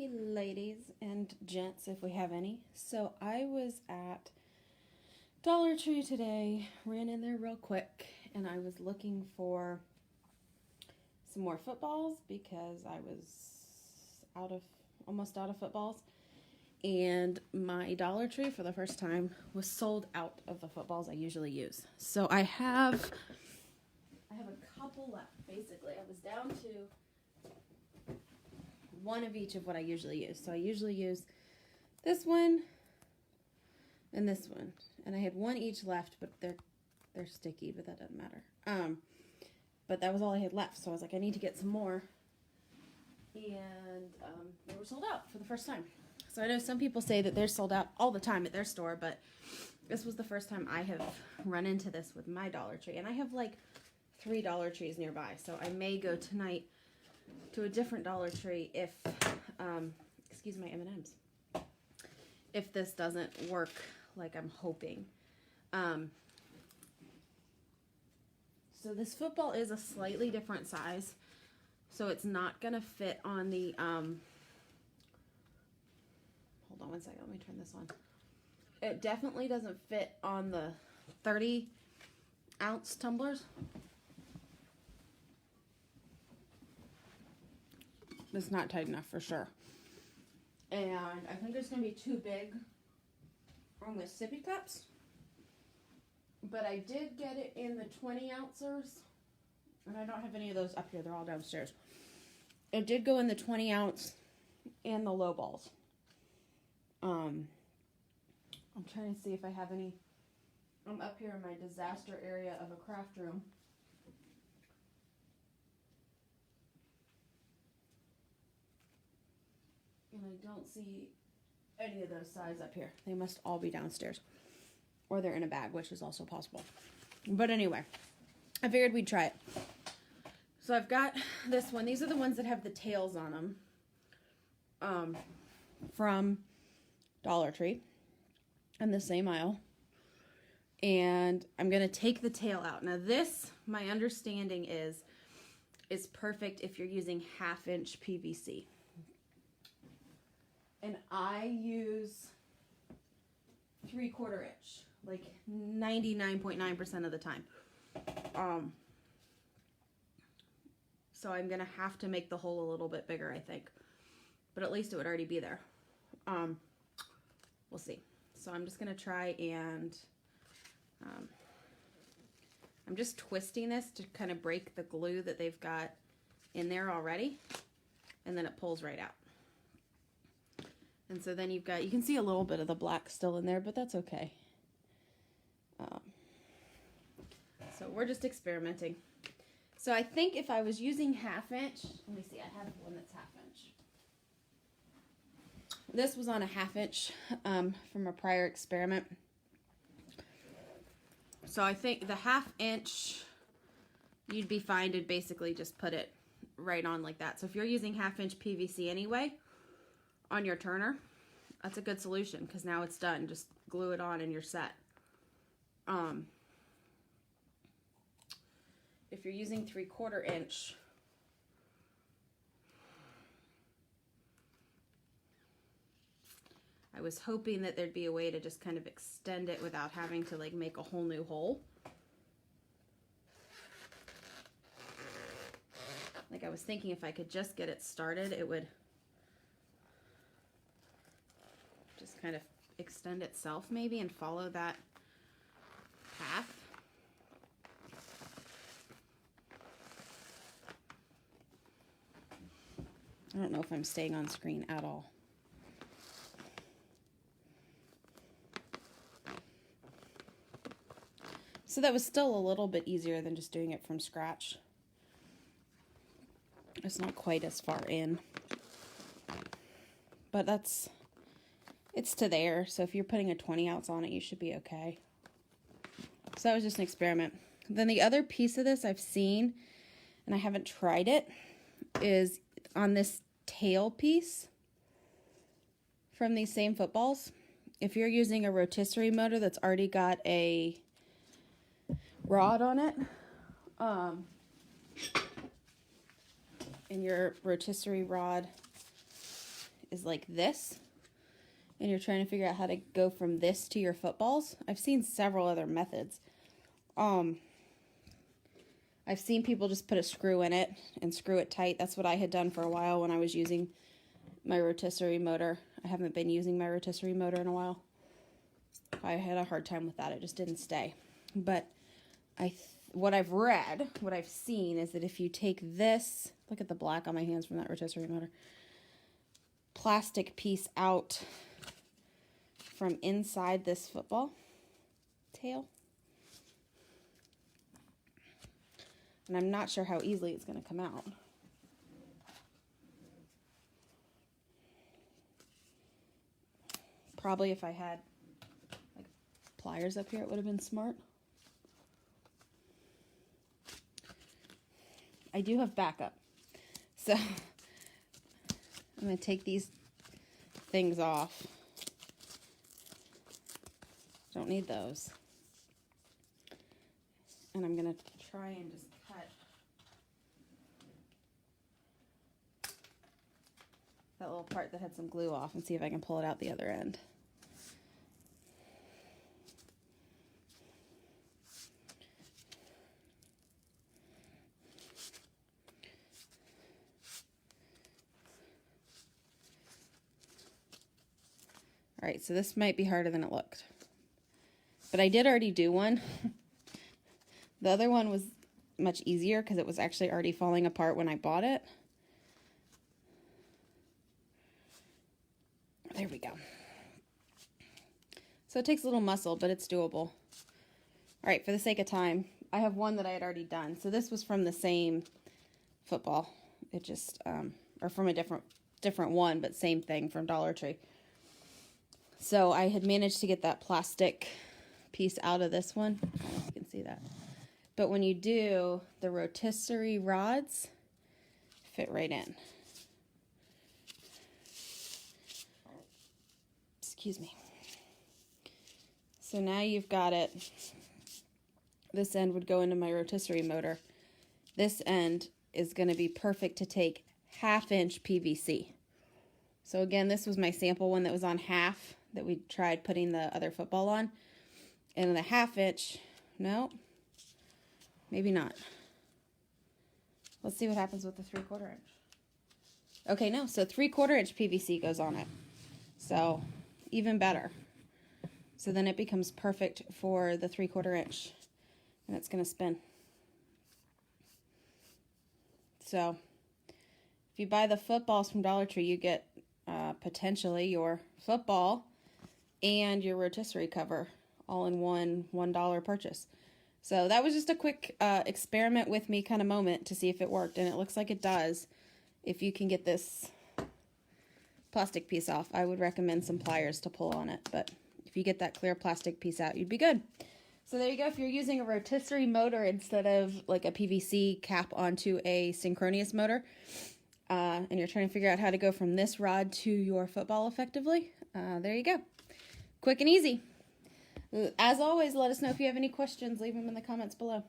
Hey ladies and gents, if we have any. So I was at Dollar Tree today, ran in there real quick, and I was looking for some more footballs because I was almost out of footballs. And my Dollar Tree for the first time was sold out of the footballs I usually use. So I have a couple left, basically. I was down to one of each of what I usually use. So I usually use this one and this one. And I had one each left, but they're sticky, but that doesn't matter. But that was all I had left. So I was like, I need to get some more. And they were sold out for the first time. So I know some people say that they're sold out all the time at their store, but this was the first time I have run into this with my Dollar Tree. And I have like 3 Dollar Trees nearby. So I may go tonight to a different Dollar Tree if, excuse my M&Ms, if this doesn't work like I'm hoping. So this football is a slightly different size. So it's not going to fit on the, hold on one second, let me turn this on. It definitely doesn't fit on the 30-ounce tumblers. It's not tight enough for sure. And I think it's going to be too big on the sippy cups. But I did get it in the 20-ouncers. And I don't have any of those up here. They're all downstairs. It did go in the 20-ounce and the low balls. I'm trying to see if I have any. I'm up here in my disaster area of a craft room. And I don't see any of those size up here. They must all be downstairs. Or they're in a bag, which is also possible. But anyway, I figured we'd try it. So I've got this one. These are the ones that have the tails on them. From Dollar Tree. In the same aisle. And I'm going to take the tail out. Now this, my understanding is perfect if you're using 1/2-inch PVC. And I use 3/4 inch, like 99.9% of the time. So I'm going to have to make the hole a little bit bigger, I think. But at least it would already be there. We'll see. So I'm just going to try and I'm just twisting this to kind of break the glue that they've got in there already. And then it pulls right out. And so then you can see a little bit of the black still in there, but that's okay. So we're just experimenting. So I think if I was using 1/2-inch, let me see, I have one that's 1/2-inch. This was on a 1/2-inch from a prior experiment. So I think the 1/2-inch, you'd be fine to basically just put it right on like that. So if you're using 1/2-inch PVC anyway, on your turner, that's a good solution because now it's done. Just glue it on and you're set. If you're using 3/4 inch, I was hoping that there'd be a way to just kind of extend it without having to like make a whole new hole. Like I was thinking if I could just get it started, it would just kind of extend itself maybe and follow that path. I don't know if I'm staying on screen at all. So that was still a little bit easier than just doing it from scratch. It's not quite as far in. But it's to there, so if you're putting a 20-ounce on it, you should be okay. So that was just an experiment. Then the other piece of this I've seen, and I haven't tried it, is on this tail piece from these same footballs. If you're using a rotisserie motor that's already got a rod on it, and your rotisserie rod is like this, and you're trying to figure out how to go from this to your footballs. I've seen several other methods. I've seen people just put a screw in it and screw it tight. That's what I had done for a while when I was using my rotisserie motor. I haven't been using my rotisserie motor in a while. I had a hard time with that. It just didn't stay. But what I've read, what I've seen is that if you take this, look at the black on my hands from that rotisserie motor, plastic piece out from inside this football tail, and I'm not sure how easily it's going to come out. Probably if I had like pliers up here, it would have been smart. I do have backup. So I'm going to take these things off. Don't need those. And I'm going to try and just cut that little part that had some glue off and see if I can pull it out the other end. All right, so this might be harder than it looked. But I did already do one. The other one was much easier because it was actually already falling apart when I bought it. There we go. So it takes a little muscle, but it's doable. All right, for the sake of time, I have one that I had already done. So this was from the same football. It just, or from a different one, but same thing from Dollar Tree. So I had managed to get that plastic piece out of this one. I don't know if you can see that. But when you do, the rotisserie rods fit right in. Excuse me. So now you've got it. This end would go into my rotisserie motor. This end is going to be perfect to take 1/2-inch PVC. So again, this was my sample one that was on half that we tried putting the other football on. And the 1/2-inch, no, maybe not. Let's see what happens with the 3/4 inch. Okay, no, so 3/4 inch PVC goes on it. So even better. So then it becomes perfect for the 3/4 inch, and it's going to spin. So if you buy the footballs from Dollar Tree, you get potentially your football and your rotisserie cover all in one $1 purchase. So that was just a quick experiment with me kind of moment to see if it worked, and it looks like it does. If you can get this plastic piece off, I would recommend some pliers to pull on it, but if you get that clear plastic piece out, you'd be good. So there you go. If you're using a rotisserie motor instead of like a PVC cap onto a synchronous motor, and you're trying to figure out how to go from this rod to your football effectively, there you go. Quick and easy. As always, let us know if you have any questions. Leave them in the comments below.